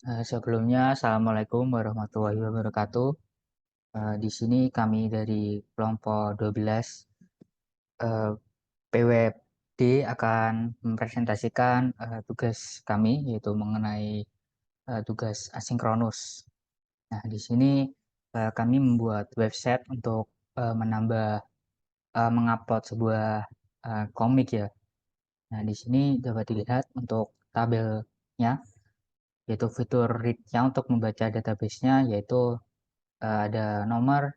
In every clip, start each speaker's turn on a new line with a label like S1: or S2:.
S1: Sebelumnya, Assalamualaikum warahmatullahi wabarakatuh. Di sini kami dari kelompok 12 eh, PWD akan mempresentasikan tugas kami, yaitu mengenai tugas asinkronus. Nah, di sini kami membuat website untuk menambah, mengupload sebuah komik ya. Nah, di sini dapat dilihat untuk tabelnya, yaitu fitur read-nya untuk membaca database-nya, yaitu ada nomor,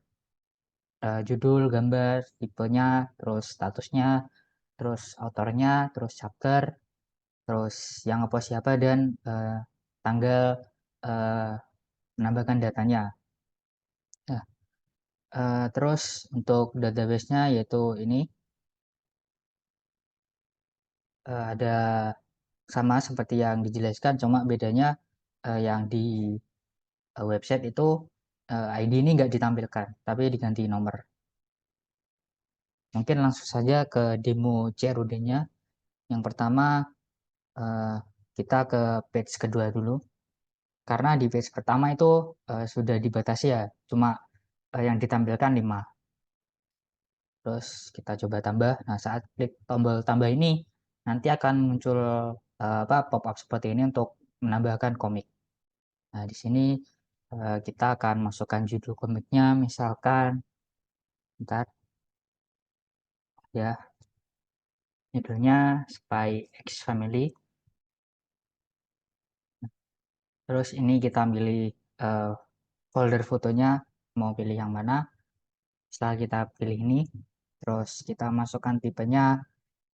S1: judul, gambar, tipenya, terus statusnya, terus autornya, terus chapter, terus yang ngepost siapa, dan tanggal eh, menambahkan datanya. Nah, terus untuk database-nya yaitu ini ada sama seperti yang dijelaskan, cuma bedanya yang di website itu ID ini nggak ditampilkan, tapi diganti nomor. Mungkin langsung saja ke demo CRUD-nya. Yang pertama, eh, kita ke page kedua dulu, karena di page pertama itu sudah dibatasi ya, cuma yang ditampilkan 5. Terus kita coba tambah. Nah, saat klik tombol tambah ini nanti akan muncul pop up seperti ini untuk menambahkan komik. Nah, di sini kita akan masukkan judul komiknya, misalkan bentar ya, judulnya Spy X Family. Terus ini kita pilih folder fotonya, mau pilih yang mana. Setelah kita pilih ini, terus kita masukkan tipenya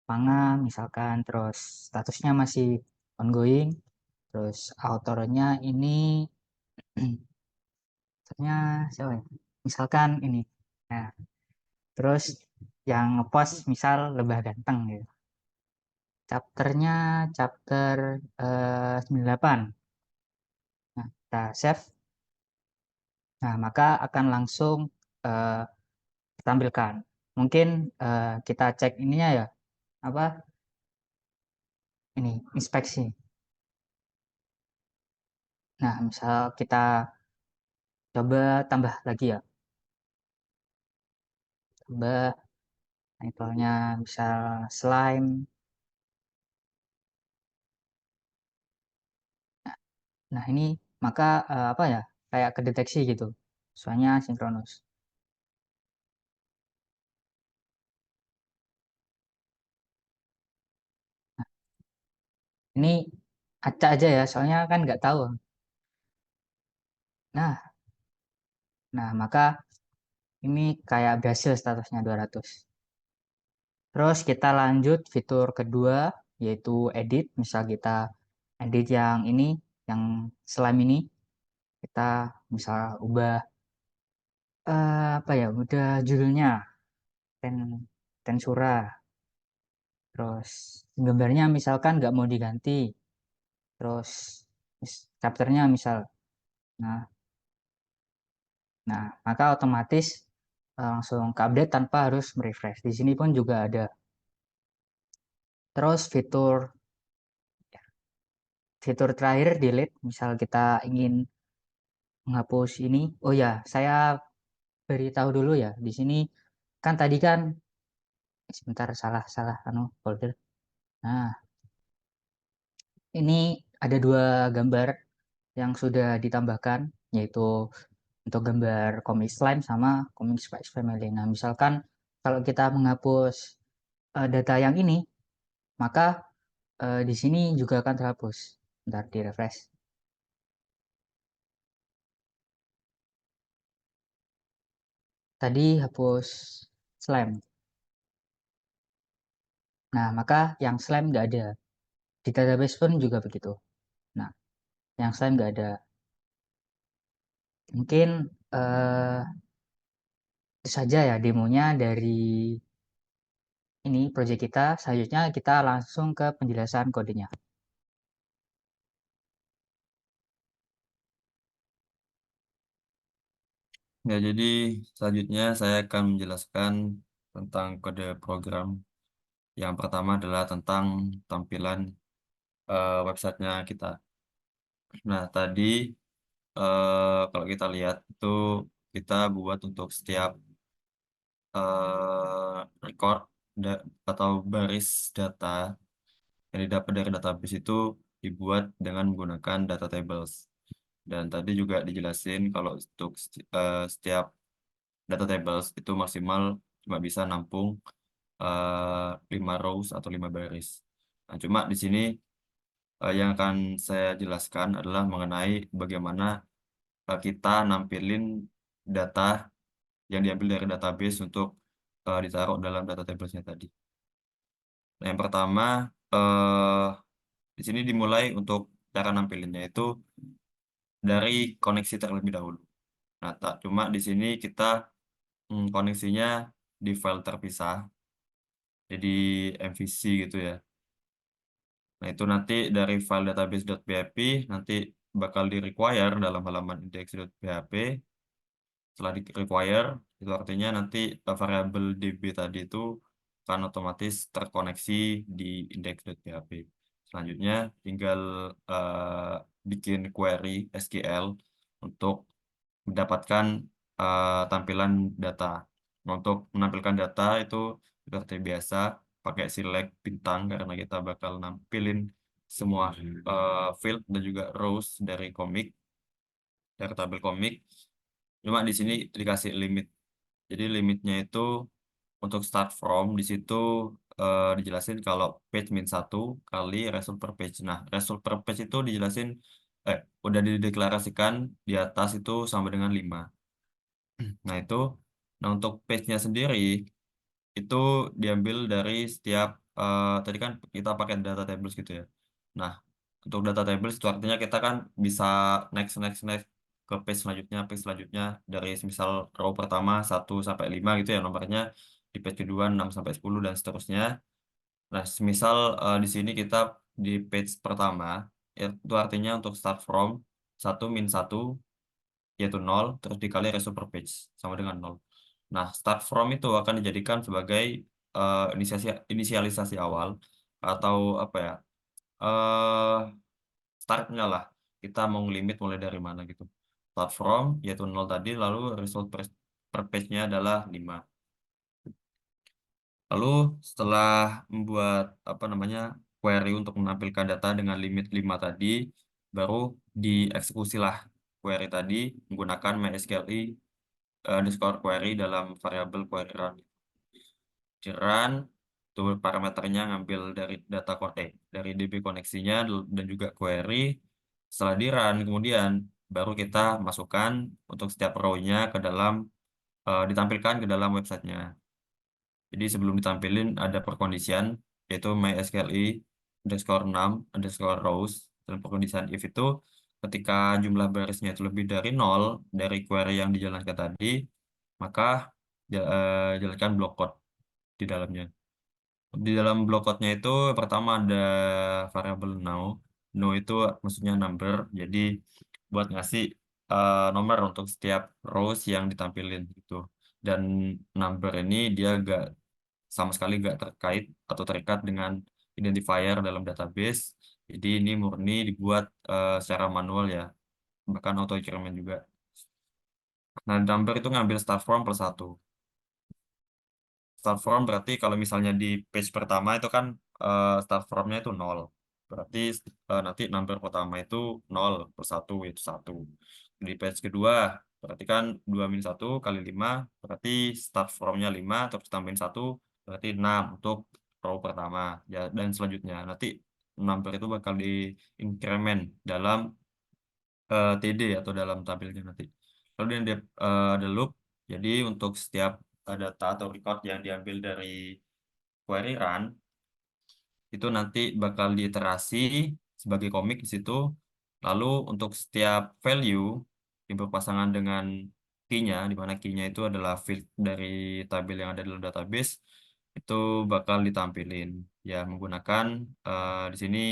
S1: manga misalkan, terus statusnya masih ongoing, terus autornya ini autornya siapa ya? Misalkan ini. Nah, terus yang ngepost misal Lebah Ganteng gitu. Chapternya chapter 98. Nah, kita save. Nah, maka akan langsung eh, ditampilkan. Mungkin kita cek ininya ya, apa ini inspeksi. Nah, misal kita coba tambah lagi ya, tambah title-nya misal slime. Nah, ini maka apa ya, kayak kedeteksi gitu, soalnya sinkronus. Nah, ini acak aja ya, soalnya kan nggak tahu. Nah, nah maka ini kayak berhasil statusnya 200. Terus kita lanjut fitur kedua, yaitu edit. Misal kita edit yang ini, yang slime ini, kita misal ubah apa ya, udah judulnya ten tensura, terus gambarnya misalkan nggak mau diganti, terus chapternya misal. Nah, nah maka otomatis langsung ke update tanpa harus merefresh. Di sini pun juga ada. Terus fitur terakhir delete. Misal kita ingin menghapus ini. Oh ya, saya beritahu dulu ya. Di sini kan tadi kan sebentar, salah salah folder. Nah, ini ada 2 gambar yang sudah ditambahkan, yaitu untuk gambar komik slime sama komik Spice Family. Nah, misalkan kalau kita menghapus data yang ini, maka di sini juga akan terhapus. Bentar, di refresh. Tadi hapus slime. Nah, maka yang slime nggak ada. Di database pun juga begitu. Nah, yang slime nggak ada. Mungkin itu saja ya demonya dari ini project kita. Selanjutnya kita langsung ke penjelasan kodenya.
S2: Ya, jadi selanjutnya saya akan menjelaskan tentang kode program. Yang pertama adalah tentang tampilan websitenya kita. Nah, tadi kalau kita lihat itu kita buat untuk setiap record atau baris data yang didapat dari database itu dibuat dengan menggunakan data tables. Dan tadi juga dijelasin kalau untuk setiap data tables itu maksimal cuma bisa nampung 5 rows atau 5 baris. Nah, cuma di sini yang akan saya jelaskan adalah mengenai bagaimana kita nampilin data yang diambil dari database untuk ditaruh dalam data tablesnya tadi. Nah, yang pertama eh, di sini dimulai untuk cara nampilinnya itu dari koneksi terlebih dahulu. Nah, tak cuma di sini kita koneksinya di file terpisah, jadi MVC gitu ya. Nah, itu nanti dari file database.php nanti bakal di require dalam halaman index.php. Setelah di require, itu artinya nanti variabel DB tadi itu akan otomatis terkoneksi di index.php. Selanjutnya tinggal bikin query SQL untuk mendapatkan tampilan data. Nah, untuk menampilkan data itu seperti biasa pakai select bintang karena kita bakal nampilin semua field dan juga rows dari tabel komik. Cuma di sini dikasih limit. Jadi limitnya itu untuk start from di situ dijelasin kalau page min satu kali result per page. Nah, result per page itu dijelasin udah dideklarasikan di atas itu sama dengan 5. Nah, itu nah untuk page-nya sendiri itu diambil dari setiap tadi kan kita pakai data tables gitu ya. Nah, untuk data tables itu artinya kita kan bisa next next next ke page selanjutnya dari misal row pertama 1 sampai 5 gitu ya nomornya, di page kedua 6 sampai 10 dan seterusnya. Nah, misal di sini kita di page pertama itu artinya untuk start from 1 - 1 yaitu 0 terus dikali ratio per page sama dengan 0. Nah, start from itu akan dijadikan sebagai inisialisasi awal atau apa ya? eh startnya lah. Kita mau limit mulai dari mana gitu. Start from yaitu 0 tadi lalu result per page-nya adalah 5. Lalu setelah membuat apa namanya query untuk menampilkan data dengan limit 5 tadi, baru dieksekusilah query tadi menggunakan MySQL underscore query dalam variabel query run. Di run, itu parameternya ngambil dari dari DB koneksinya dan juga query. Setelah di run, kemudian baru kita masukkan untuk setiap row-nya ke dalam ditampilkan ke dalam websitenya. Jadi sebelum ditampilin ada perkondisian yaitu MySQLi underscore 6 underscore rows dan perkondisian if itu ketika jumlah barisnya itu lebih dari 0 dari query yang dijalankan tadi maka jalankan block code di dalamnya. Di dalam block code-nya itu pertama ada variabel now. No itu maksudnya number. Jadi buat ngasih nomor untuk setiap rows yang ditampilin gitu. Dan number ini dia gak sama sekali gak terkait atau terikat dengan identifier dalam database. Jadi ini murni dibuat secara manual ya, bahkan auto increment juga. Nah, number itu ngambil start from plus 1. Start from berarti kalau misalnya di page pertama itu kan start from-nya itu 0. Berarti nanti number pertama itu 0 plus 1 itu 1. Di page kedua berarti kan 2 - 1 kali 5 berarti start from-nya 5 terus tambahin 1 berarti 6 untuk row pertama. Ya, dan selanjutnya nanti number itu bakal di increment dalam TD atau dalam tabelnya nanti. Lalu ada loop. Jadi untuk setiap data atau record yang diambil dari query run itu nanti bakal diiterasi sebagai komik di situ. Lalu untuk setiap value yang berpasangan dengan key-nya, di mana key-nya itu adalah field dari tabel yang ada dalam database, itu bakal ditampilin ya menggunakan di sini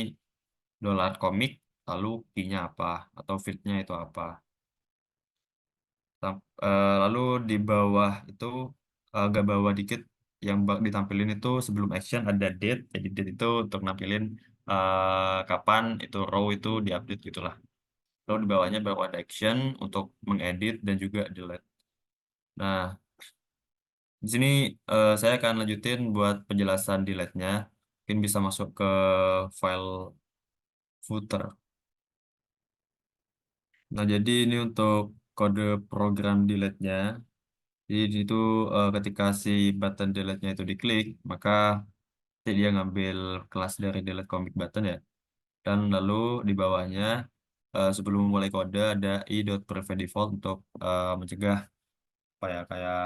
S2: dollar komik, lalu key-nya apa atau field-nya itu apa. Lalu di bawah itu agak bawah dikit yang ditampilin itu sebelum action ada date. Jadi date itu untuk nampilin kapan itu row itu diupdate gitulah. Lalu di bawahnya baru ada action untuk mengedit dan juga delete. Nah, di sini saya akan lanjutin buat penjelasan delete-nya. Mungkin bisa masuk ke file footer. Nah, jadi ini untuk kode program delete-nya. Jadi di situ ketika si button delete-nya itu diklik, maka nanti dia ngambil kelas dari delete comic button ya. Dan lalu di bawahnya sebelum memulai kode ada i.prevent default untuk mencegah apa ya kayak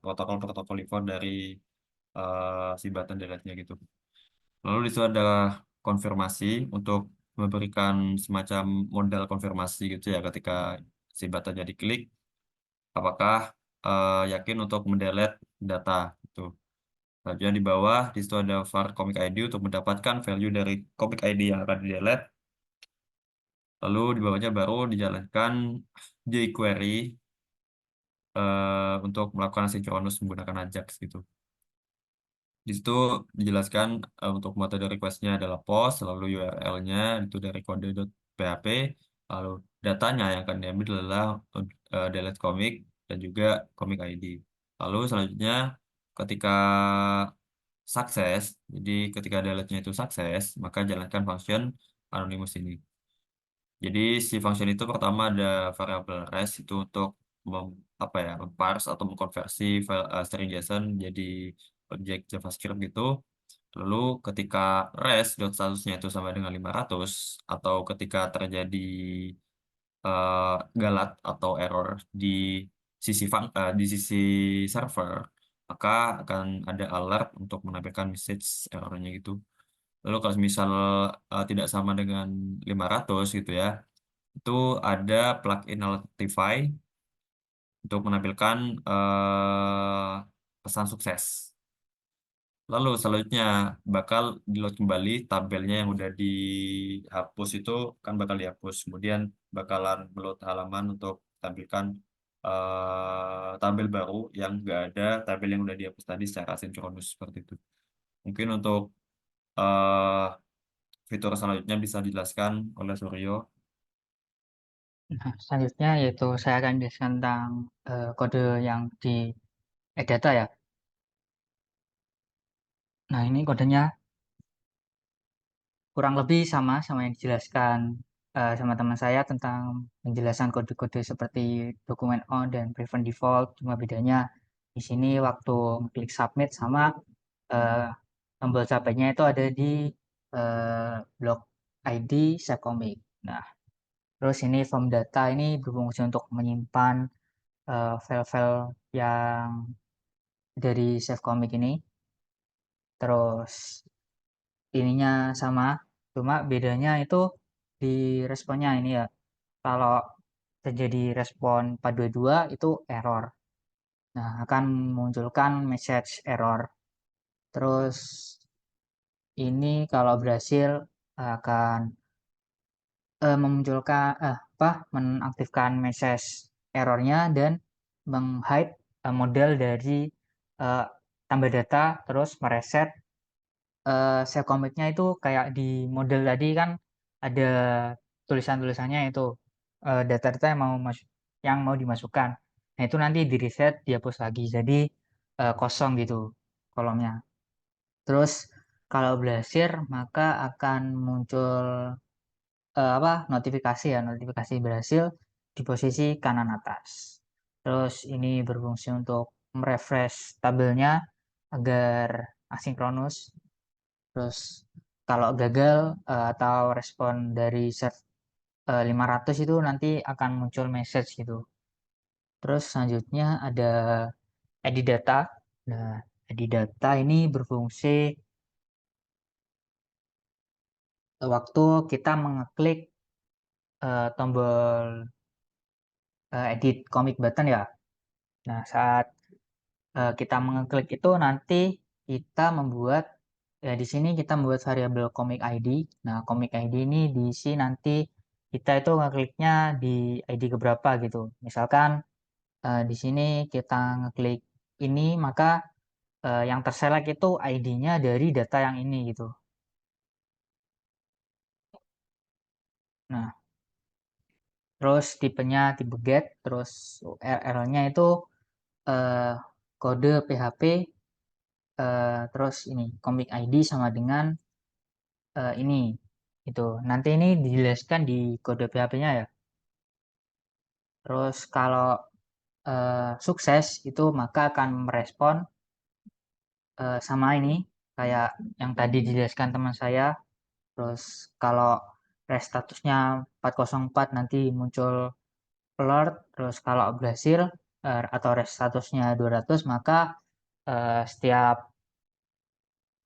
S2: protokol-protokol default dari si button delete-nya gitu. Lalu di situ ada konfirmasi untuk memberikan semacam modal konfirmasi gitu ya ketika si buttonnya diklik, apakah yakin untuk mendelete data itu. Selanjutnya di bawah di situ ada var comic ID untuk mendapatkan value dari comic ID yang akan di delete. Lalu di bawahnya baru dijalankan jQuery untuk melakukan asynchronous menggunakan Ajax gitu. Di situ dijelaskan untuk metode request-nya adalah post, lalu URL-nya itu dari kode.php, lalu datanya yang akan diambil adalah delete comic dan juga comic ID. Lalu selanjutnya ketika sukses, jadi ketika delete-nya itu sukses, maka jalankan function anonymous ini. Jadi si function itu pertama ada variabel res itu untuk apa ya, memparse atau mengkonversi file string JSON jadi objek JavaScript gitu. Lalu ketika res.statusnya itu sama dengan 500 atau ketika terjadi eh, galat atau error di di sisi server, maka akan ada alert untuk menampilkan message errornya gitu. Lalu kalau misal tidak sama dengan 500 gitu ya, itu ada plugin Alertify untuk menampilkan pesan sukses. Lalu selanjutnya bakal di-load kembali tabelnya yang udah dihapus itu kan bakal dihapus. Kemudian bakalan meload halaman untuk tampilkan tabel baru yang nggak ada tabel yang udah dihapus tadi secara sinkronus seperti itu. Mungkin untuk eh, fitur selanjutnya bisa dijelaskan oleh Suryo.
S1: Nah, selanjutnya yaitu saya akan jelaskan tentang kode yang di data ya. Nah, ini kodenya kurang lebih sama sama yang dijelaskan sama teman saya tentang penjelasan kode-kode seperti dokumen on dan prevent default. Cuma bedanya di sini waktu klik submit sama eh, tombol capeknya itu ada di blok ID save commit. Nah, terus ini form data ini berfungsi untuk menyimpan file-file yang dari save commit ini. Terus ininya sama, cuma bedanya itu di responnya ini ya. Kalau terjadi respon 422 itu error. Nah, akan memunculkan message error. Terus ini kalau berhasil akan memunculkan menaktifkan message errornya dan menghide model dari eh, tambah data terus mereset save commit-nya itu kayak di model tadi kan ada tulisan-tulisannya itu data-data yang mau dimasukkan. Nah, itu nanti di reset dihapus lagi jadi kosong gitu kolomnya. Terus kalau berhasil maka akan muncul notifikasi ya, notifikasi berhasil di posisi kanan atas. Terus ini berfungsi untuk merefresh tabelnya agar asinkronus. Terus kalau gagal atau respon dari set 500 itu nanti akan muncul message gitu. Terus selanjutnya ada edit data. Nah, edit data ini berfungsi waktu kita mengeklik tombol edit comic button ya. Nah, saat kita mengeklik itu nanti kita membuat ya di sini kita membuat variabel comic ID. Nah, comic ID ini diisi nanti kita itu ngekliknya di ID keberapa gitu. Misalkan di sini kita ngeklik ini maka yang terselect itu ID-nya dari data yang ini gitu. Nah, terus tipenya tipe GET, terus URL-nya itu eh, kode PHP, terus ini comic ID sama dengan ini itu. Nanti ini dijelaskan di kode PHP-nya ya. Terus kalau sukses itu maka akan merespon sama ini kayak yang tadi dijelaskan teman saya. Terus kalau res statusnya 404 nanti muncul alert. Terus kalau berhasil atau res statusnya 200 maka setiap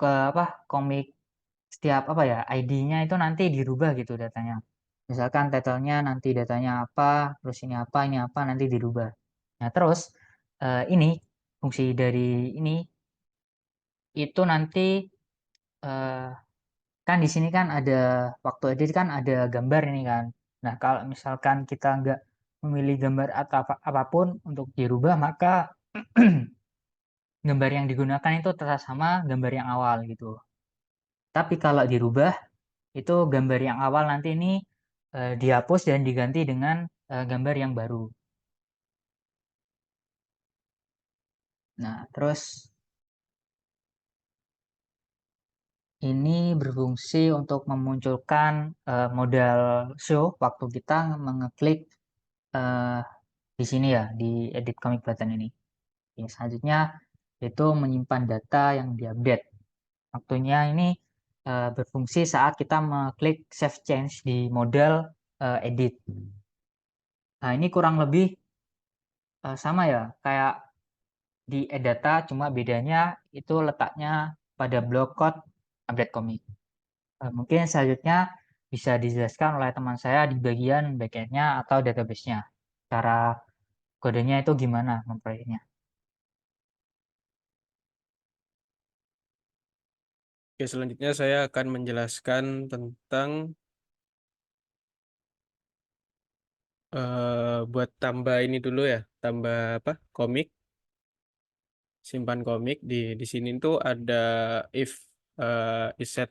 S1: ke apa komik setiap apa ya ID-nya itu nanti dirubah gitu datanya. Misalkan title-nya nanti datanya apa, terus ini apa nanti dirubah. Nah, terus ini fungsi dari ini itu nanti eh, kan di sini kan ada waktu edit kan ada gambar ini kan. Nah, kalau misalkan kita nggak memilih gambar atau apapun untuk dirubah, maka gambar yang digunakan itu tetap sama gambar yang awal gitu. Tapi kalau dirubah, itu gambar yang awal nanti ini dihapus dan diganti dengan gambar yang baru. Nah, terus ini berfungsi untuk memunculkan modal show waktu kita mengeklik eh, di sini ya, di edit comic button ini. Yang selanjutnya itu menyimpan data yang diupdate. Waktunya ini berfungsi saat kita mengklik save change di modal edit. Nah, ini kurang lebih sama ya, kayak di edata, cuma bedanya itu letaknya pada blok code update comic. Mungkin selanjutnya bisa dijelaskan oleh teman saya di bagian backend-nya atau database-nya. Cara kodenya itu gimana memproyeknya.
S3: Oke, selanjutnya saya akan menjelaskan tentang buat tambah ini dulu ya, tambah apa? Komik, simpan komik di sini tuh ada if is set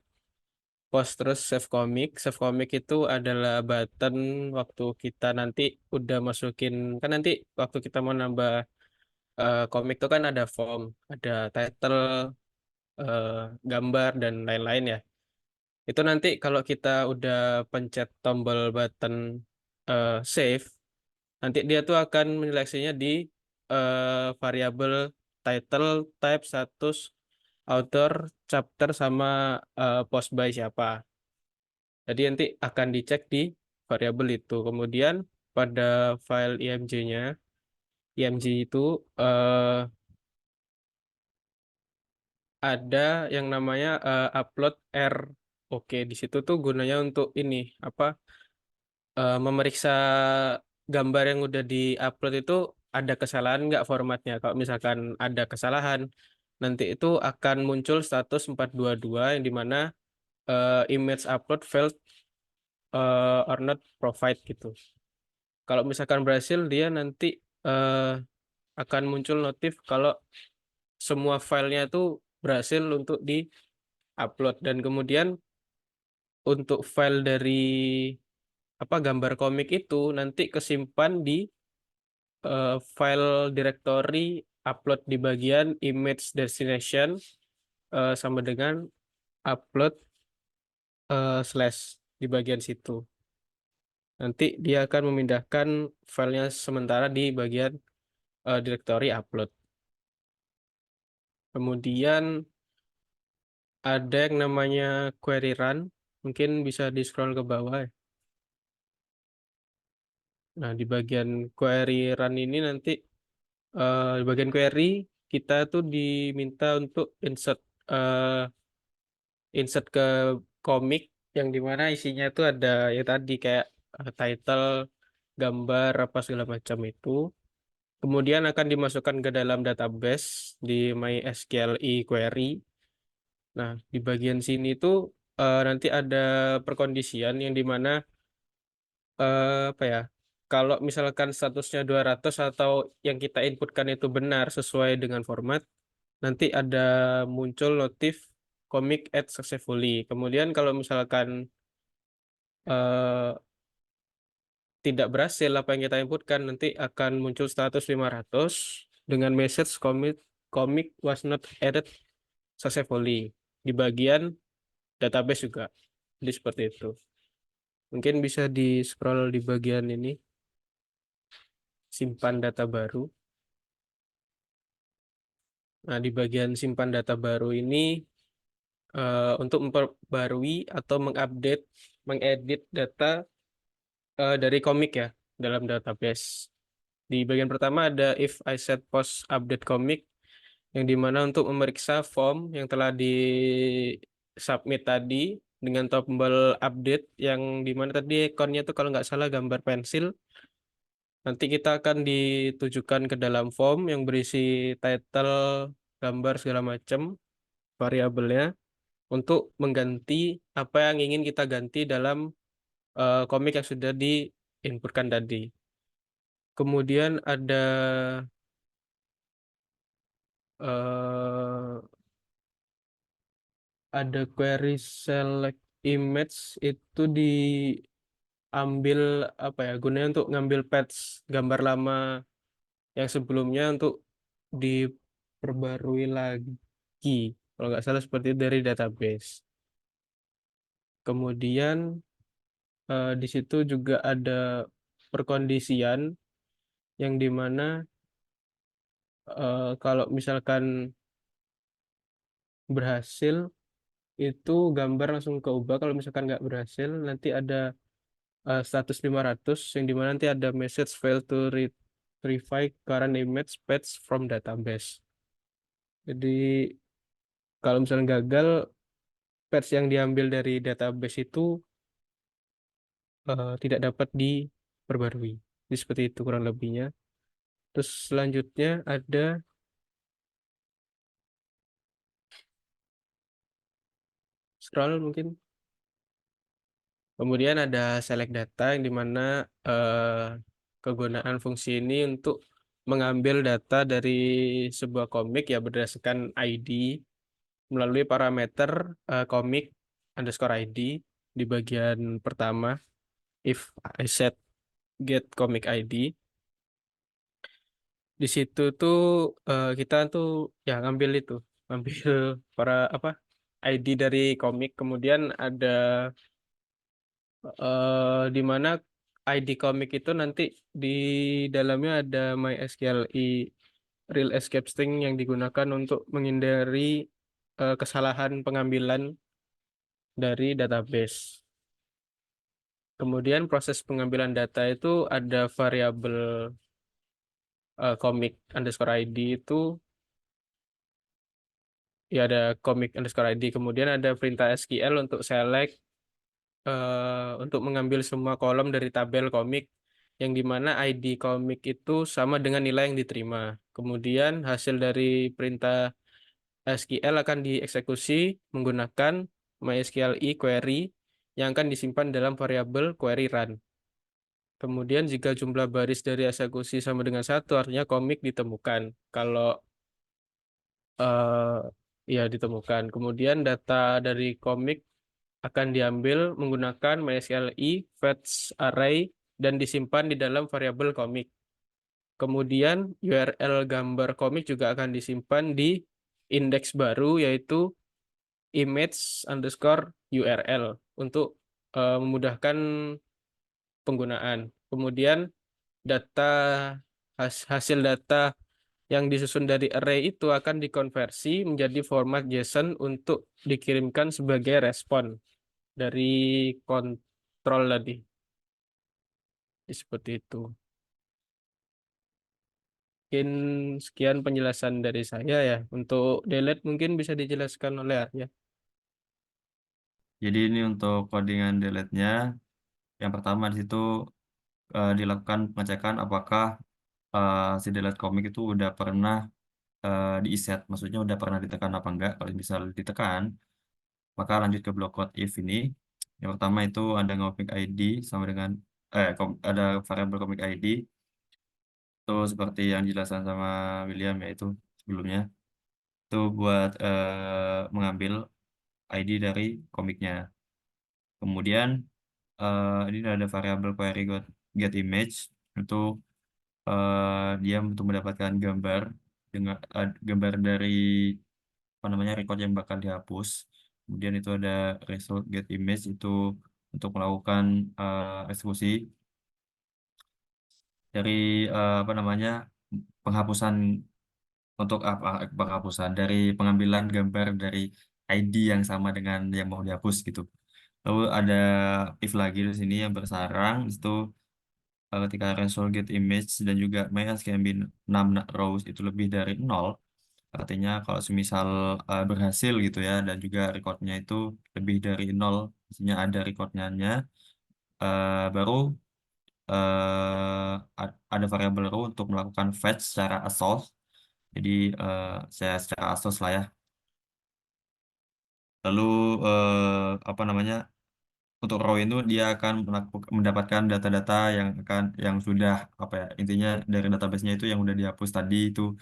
S3: post terus save komik. Save komik itu adalah button waktu kita nanti udah masukin kan nanti waktu kita mau nambah komik tuh kan ada form, ada title, eh, gambar dan lain-lain ya. Itu nanti kalau kita udah pencet tombol button save, nanti dia tuh akan menyeleksinya di variabel title, type, status, author, chapter, sama post by siapa. Jadi nanti akan dicek di variabel itu. Kemudian pada file img-nya, img itu ada yang namanya upload R. Oke, di situ tuh gunanya untuk ini apa? Memeriksa gambar yang udah di-upload itu ada kesalahan nggak formatnya. Kalau misalkan ada kesalahan, nanti itu akan muncul status 422 yang dimana image upload failed or not provide gitu. Kalau misalkan berhasil, dia nanti akan muncul notif kalau semua filenya itu berhasil untuk di-upload. Dan kemudian untuk file dari apa gambar komik itu nanti kesimpan di file directory upload di bagian image destination sama dengan upload slash di bagian situ. Nanti dia akan memindahkan filenya sementara di bagian directory upload. Kemudian ada yang namanya query run, mungkin bisa di scroll ke bawah ya. Nah, di bagian query run ini nanti di bagian query kita tuh diminta untuk insert ke komik yang dimana isinya itu ada ya tadi kayak title, gambar apa segala macam itu. Kemudian akan dimasukkan ke dalam database di MySQL query. Nah, di bagian sini tuh nanti ada perkondisian yang dimana apa ya? Kalau misalkan statusnya 200 atau yang kita inputkan itu benar sesuai dengan format, nanti ada muncul notif commit add successfully. Kemudian kalau misalkan eh, tidak berhasil apa yang kita inputkan, nanti akan muncul status 500 dengan message commit was not added successfully di bagian database juga. Jadi seperti itu. Mungkin bisa di scroll di bagian ini, simpan data baru. Nah, di bagian simpan data baru ini untuk memperbarui atau mengedit data dari komik ya dalam database. Di bagian pertama ada if I set post update comic, yang dimana untuk memeriksa form yang telah di submit tadi dengan tombol update, yang dimana tadi ikonnya itu kalau nggak salah gambar pensil. Nanti kita akan ditujukan ke dalam form yang berisi title, gambar segala macam variabelnya untuk mengganti apa yang ingin kita ganti dalam komik yang sudah diinputkan tadi. Kemudian eh, ada query select image, itu diambil apa ya, gunanya untuk ngambil patch gambar lama yang sebelumnya untuk diperbarui lagi, kalau nggak salah seperti itu, dari database. Kemudian di situ juga ada perkondisian yang dimana kalau misalkan berhasil itu gambar langsung keubah, kalau misalkan nggak berhasil nanti ada status 500 yang dimana nanti ada message fail to retrieve current image patch from database. Jadi kalau misalnya gagal, patch yang diambil dari database itu tidak dapat diperbarui. Jadi seperti itu kurang lebihnya. Terus selanjutnya ada scroll mungkin. Kemudian ada select data yang dimana kegunaan fungsi ini untuk mengambil data dari sebuah komik ya berdasarkan ID melalui parameter komik underscore ID di bagian pertama, if I set get comic ID. Di situ tuh kita tuh ya ngambil para apa ID dari komik, kemudian ada di mana ID komik itu nanti di dalamnya ada MySQLi real escape string yang digunakan untuk menghindari kesalahan pengambilan dari database. Kemudian proses pengambilan data itu ada variabel comic underscore ID itu ya, ada comic underscore ID, kemudian ada perintah SQL untuk select untuk mengambil semua kolom dari tabel komik yang dimana ID komik itu sama dengan nilai yang diterima. Kemudian hasil dari perintah SQL akan dieksekusi menggunakan MySQLi query yang akan disimpan dalam variabel query run. Kemudian jika jumlah baris dari eksekusi sama dengan 1, artinya komik ditemukan. Kalau ya ditemukan. Kemudian data dari komik akan diambil menggunakan MySQLi fetch array dan disimpan di dalam variabel komik. Kemudian URL gambar komik juga akan disimpan di indeks baru, yaitu image underscore URL untuk memudahkan penggunaan. Kemudian data hasil data yang disusun dari array itu akan dikonversi menjadi format JSON untuk dikirimkan sebagai respon dari kontrol tadi. Jadi seperti itu. Mungkin sekian penjelasan dari saya ya. Untuk delete mungkin bisa dijelaskan oleh Arya.
S2: Jadi ini untuk codingan delete-nya, yang pertama di situ dilakukan pengecekan apakah si delete komik itu udah pernah di-set, maksudnya udah pernah ditekan apa enggak. Kalau misal ditekan, maka lanjut ke blok code if ini. Yang pertama itu ada comic ID sama dengan ada variabel comic ID. Itu seperti yang dijelaskan sama William yaitu sebelumnya. Itu buat mengambil ID dari komiknya. Kemudian ini ada variabel query get image itu dia untuk mendapatkan gambar dengan gambar dari apa namanya record yang bakal dihapus. Kemudian itu ada result get image itu untuk melakukan eksekusi dari apa namanya penghapusan untuk apa penghapusan dari pengambilan gambar dari ID yang sama dengan yang mau dihapus gitu. Lalu ada if lagi di sini yang bersarang itu ketika result get image dan juga max can be 6 rows itu lebih dari 0, artinya kalau semisal berhasil gitu ya dan juga recordnya itu lebih dari 0, maksudnya ada recordnya baru ada variabel row untuk melakukan fetch secara assource. Jadi saya secara assource lah ya. Lalu apa namanya untuk row itu dia akan mendapatkan data-data yang sudah apa ya intinya dari database-nya itu yang udah dihapus tadi itu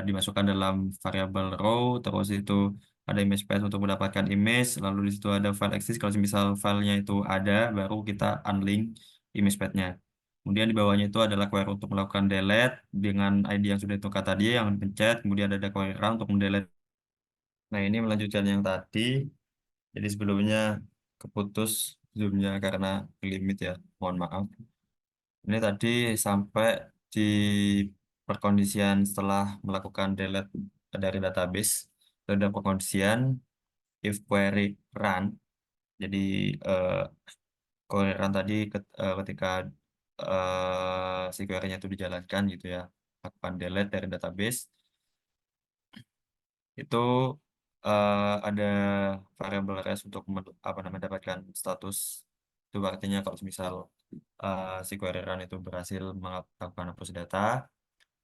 S2: dimasukkan dalam variabel row, terus itu ada image path untuk mendapatkan image, lalu di situ ada file exist kalau misal filenya itu ada baru kita unlink image path-nya. Kemudian di bawahnya itu adalah query untuk melakukan delete dengan ID yang sudah ditukar tadi yang pencet, kemudian ada query run untuk mendelete. Nah, ini melanjutkan yang tadi. Jadi sebelumnya keputus zoomnya karena limit ya, mohon maaf. Ini tadi sampai di perkondisian setelah melakukan delete dari database. Ada perkondisian if query run. Jadi eh, query run tadi ketika si query-nya itu dijalankan gitu ya, lakukan delete dari database. Itu ada variabel res untuk apa namanya mendapatkan status. Itu artinya kalau misal si query run itu berhasil melakukan hapus data,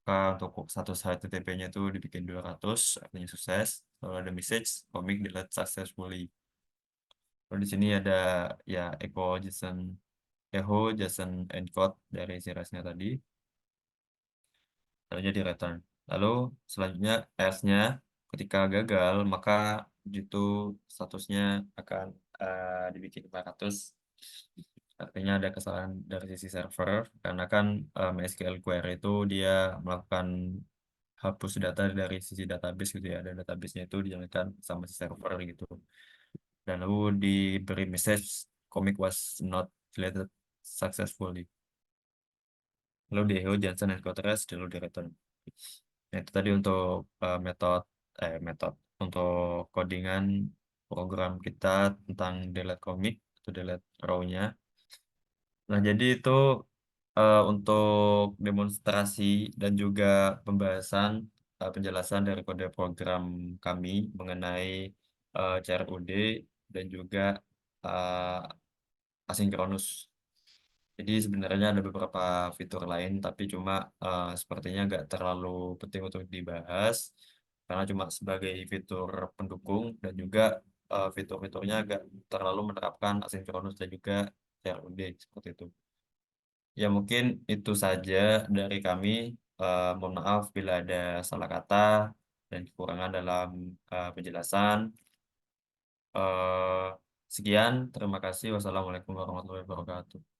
S2: maka untuk status HTTP-nya itu dibikin 200, artinya sukses. Lalu ada message commit delete successfully. Lalu di sini ada ya echo JSON encode dari si resnya tadi. Lalu di return. Lalu selanjutnya else-nya ketika gagal maka itu statusnya akan dibikin 400. Artinya ada kesalahan dari sisi server karena kan MySQL query itu dia melakukan hapus data dari sisi database gitu ya, dan database-nya itu dijalankan sama si server gitu. Dan lalu diberi message commit was not deleted successfully. Lalu di echo Johnson and Cotres lalu di return. Nah, itu tadi untuk metode untuk codingan program kita tentang delete commit atau delete row-nya. Nah, jadi itu untuk demonstrasi dan juga pembahasan penjelasan dari kode program kami mengenai CRUD dan juga asinkronus. Jadi sebenarnya ada beberapa fitur lain, tapi cuma sepertinya nggak terlalu penting untuk dibahas, karena cuma sebagai fitur pendukung dan juga fitur-fiturnya nggak terlalu menerapkan asinkronus dan juga CRUD seperti itu. Ya mungkin itu saja dari kami. Mohon maaf bila ada salah kata dan kekurangan dalam penjelasan. Eh, Sekian, terima kasih. Wassalamualaikum warahmatullahi wabarakatuh.